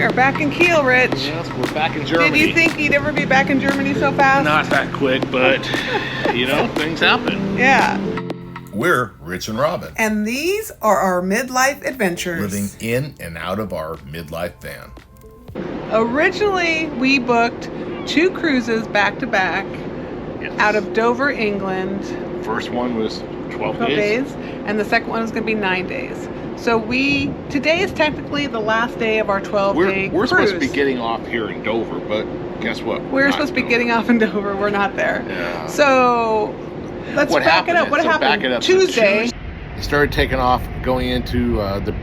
there, back in Kiel, Rich. Yes, we're back in Germany. Did you think you'd ever be back in Germany so fast? Not that quick, but, things happen. Yeah. We're Rich and Robin. And these are our midlife adventures. Living in and out of our midlife van. Originally, we booked 2 cruises back to back out of Dover, England. First one was 12 days. And the second one was going to be 9 days. So today is technically the last day of our 12-day cruise. We're supposed to be getting off here in Dover, but guess what? We're supposed to be getting off in Dover. We're not there. Yeah. So let's back it up. What happened? Back it up. Tuesday. We started taking off, going into the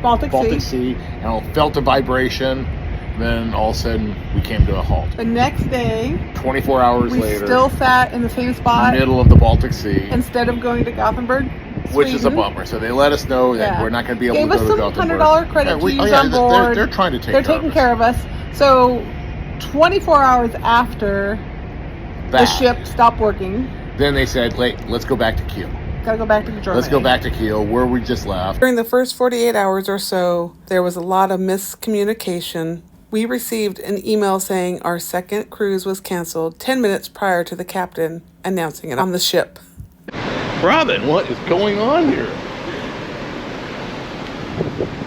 Baltic Sea, and I felt a vibration. Then all of a sudden, we came to a halt. The next day, 24 hours later, we still sat in the same spot, middle of the Baltic Sea, instead of going to Gothenburg, which is a bummer. So they let us know that we're not going to be able to go to Gothenburg. Gave us some $100 credit to use on board. They're trying to They're taking care of us. So 24 hours after the ship stopped working, then they said, let's go back to Kiel. Gotta go back to Germany. Let's go back to Kiel, where we just left. During the first 48 hours or so, there was a lot of miscommunication. We received an email saying our second cruise was canceled 10 minutes prior to the captain announcing it on the ship. Robin, what is going on here?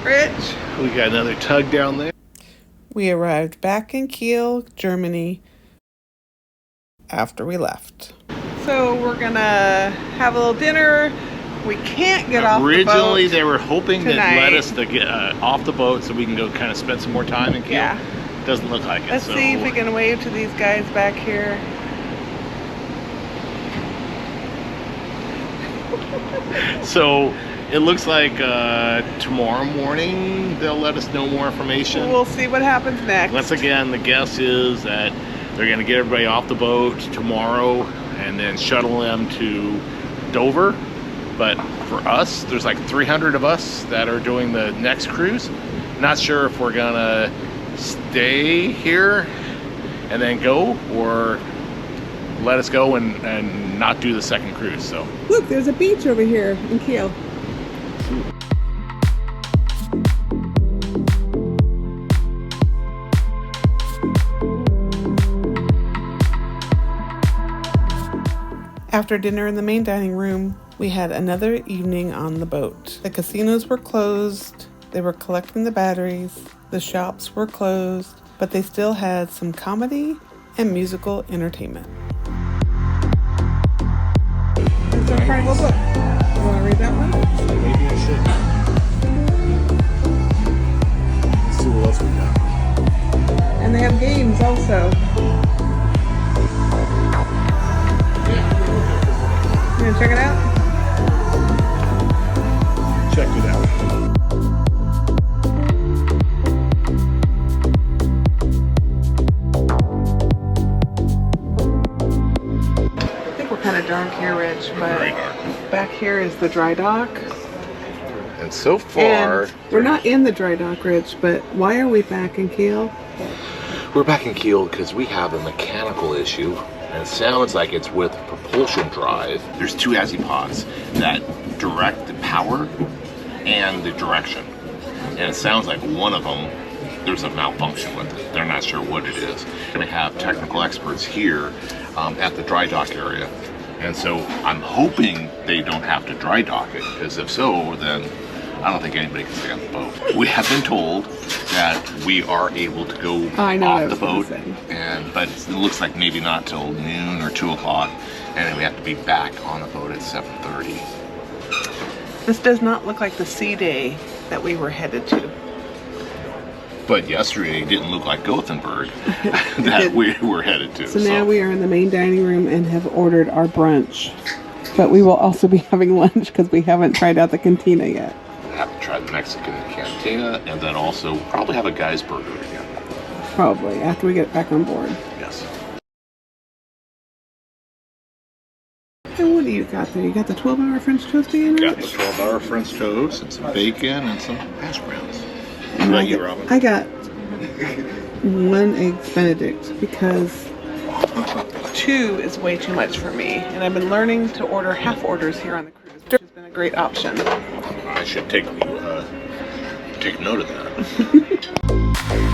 Rich. We got another tug down there. We arrived back in Kiel, Germany after we left. So we're gonna have a little dinner. We can't get off the boat. Originally, they were hoping tonight. to let us to get off the boat so we can go kind of spend some more time in Kiel. Yeah. Doesn't look like it. Let's see if we can wave to these guys back here. So it looks like tomorrow morning they'll let us know more information. We'll see what happens next. Once again, the guess is that they're going to get everybody off the boat tomorrow and then shuttle them to Dover. But for us, there's like 300 of us that are doing the next cruise. Not sure if we're gonna stay here and then go, or let us go and not do the second cruise. So look, there's a beach over here in Kiel. After dinner in the main dining room, we had another evening on the boat. The casinos were closed, they were collecting the batteries, the shops were closed, but they still had some comedy and musical entertainment. It's our Carnival book. You want to read that one? maybe I should. Let's see what else we got. And they have games also. You gonna check it out? Check it out. I think we're kind of dark here, Rich, but back here is the dry dock. And so far, And we're not in the dry dock, Rich, but why are we back in Kiel? we're back in Kiel because we have a mechanical issue. And it sounds like it's with propulsion drive. There's 2 azipods that direct the power and the direction. And it sounds like one of them, there's a malfunction with it. They're not sure what it is. We're going to have technical experts here at the dry dock area. And so I'm hoping they don't have to dry dock it, because if so, then I don't think anybody can stay on the boat. We have been told that we are able to go off the boat, but it looks like maybe not till noon or 2 o'clock, and then we have to be back on the boat at 7:30. This does not look like the sea day that we were headed to. But yesterday didn't look like Gothenburg that we were headed to. So now we are in the main dining room and have ordered our brunch. But we will also be having lunch because we haven't tried out the cantina yet. Have to try the Mexican cantina, and then also probably have a guy's burger again. Probably, after we get back on board. Yes. And what do you got there? You got the 12-hour French toast again, Got Rich? the 12-hour French toast and some bacon and some hash browns. What about you, Robin? I got 1 egg Benedict because 2 is way too much for me. And I've been learning to order half orders here on the cruise, which has been a great option. I should take note of that.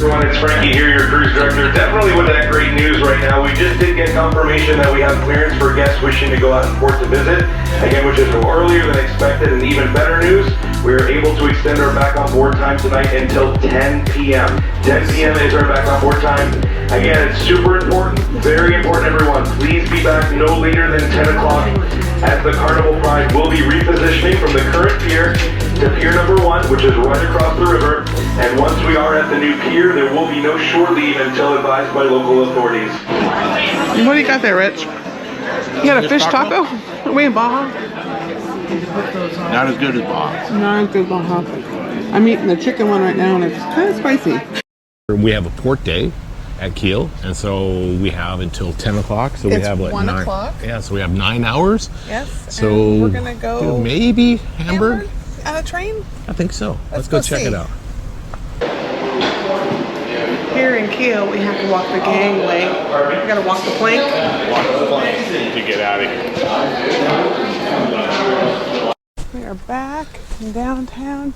Everyone, it's Frankie here, your cruise director. Definitely with that great news right now. We just did get confirmation that we have clearance for guests wishing to go out in port to visit. Again, which is earlier than expected, and even better news, we are able to extend our back on board time tonight until 10 p.m. 10 p.m. is our back on board time. Again, it's super important, very important, everyone. Please be back no later than 10 o'clock as the Carnival Pride will be repositioning from the current pier to pier number 1, which is right across the river. And once we are at the new pier, there will be no shore leave until advised by local authorities. What do you got there, Rich? You got a fish taco? Are we in Baja? Not as good as Bob's. Not as good as Baja. I'm eating the chicken one right now, and it's kind of spicy. We have a port day at Kiel, and so we have until 10 o'clock. So we It's have like 1 9 o'clock. Yeah, so we have 9 hours. Yes. So and we're gonna go maybe Hamburg. on a train. I think so. Let's go go check see. it out. Here in Kiel, we have to walk the gangway. We gotta walk the plank. To get out of here. We are back in downtown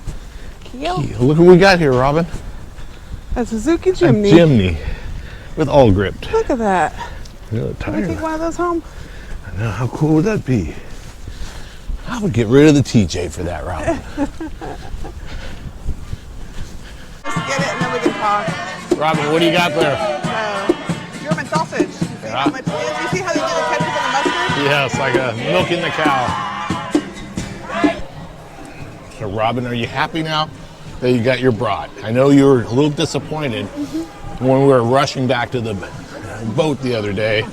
Kiel. Look what we got here, Robin. A Suzuki A Jimny. Jimny with all gripped. Look at that. Really Can we tired. take one of those home? Now, how cool would that be? I would get rid of the TJ for that, Robin. Let's get it and then we can talk. Robin, what do you got there? German sausage. You see how much it is? You see how they do the ketchup and the mustard? Yes, like a milking the cow. So, Robin, are you happy now that you got your brat? I know you were a little disappointed when we were rushing back to the boat the other day.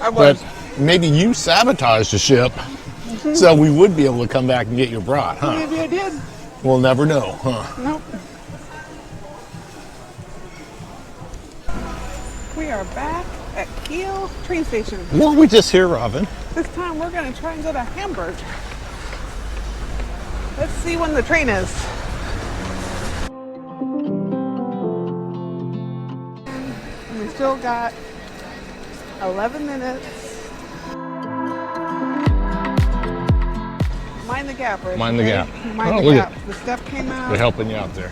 I was. But maybe you sabotaged the ship so we would be able to come back and get your brat, huh? Maybe I did. We'll never know, huh? Nope. We are back at Kiel train station. Weren't we just here, Robin? This time we're going to try and go to Hamburg. Let's see when the train is. And we still got 11 minutes. Mind the gap, right? Mind the gap. Mind Oh, the look gap. at- The step came out. They're helping you out there.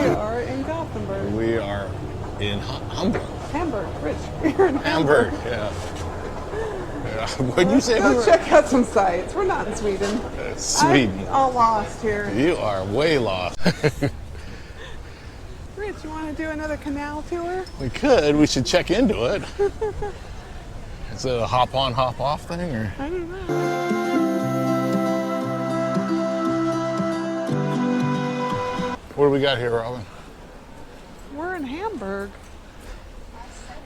We are in Gothenburg. We are in Hamburg. Hamburg, Rich. We're in Hamburg, yeah. What'd you say? Let's go check out some sites. We're not in Sweden. Sweden. I'm all lost here. You are way lost. Rich, you want to do another canal tour? We could. We should check into it. Is it a hop on, hop off thing, or? I don't know. What do we got here, Robin? We're in Hamburg,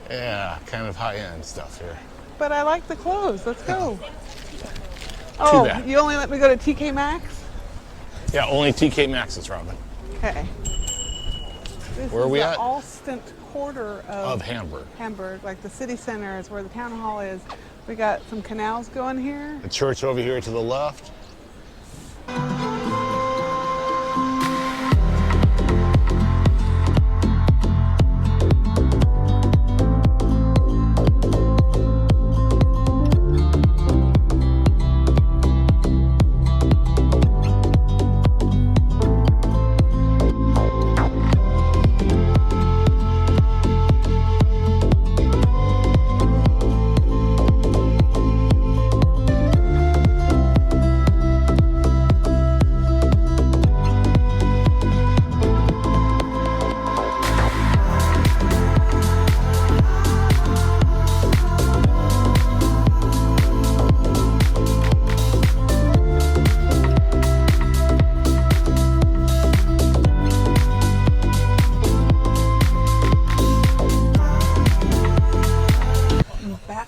Yeah, kind of high-end stuff here. but I like the clothes. Let's go. Oh, bad. you only let me go to TK Maxx? Yeah, only TK Maxx's, Robin. Okay. This Where are is we the at? Alston quarter Of Hamburg. Hamburg, like the city center is where the town hall is. We got some canals going here. The church over here to the left.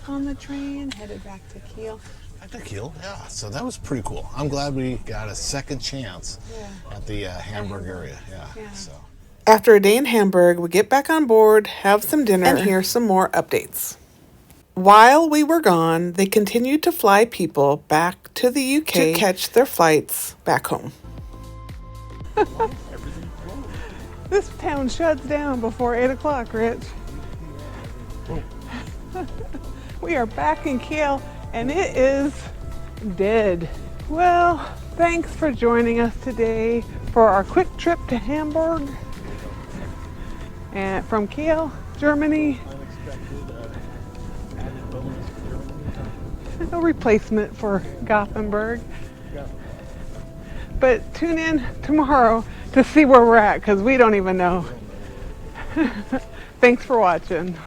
On the train, headed back to Kiel. Back to Kiel, yeah. So that was pretty cool. I'm glad we got a second chance at the Hamburg area. Yeah. So. After a day in Hamburg, we get back on board, have some dinner, and hear some more updates. While we were gone, they continued to fly people back to the UK to catch their flights back home. This town shuts down before 8 o'clock, Rich. We are back in Kiel and it is dead. Well, thanks for joining us today for our quick trip to Hamburg and from Kiel, Germany. No replacement for Gothenburg. But tune in tomorrow to see where we're at because we don't even know. Thanks for watching.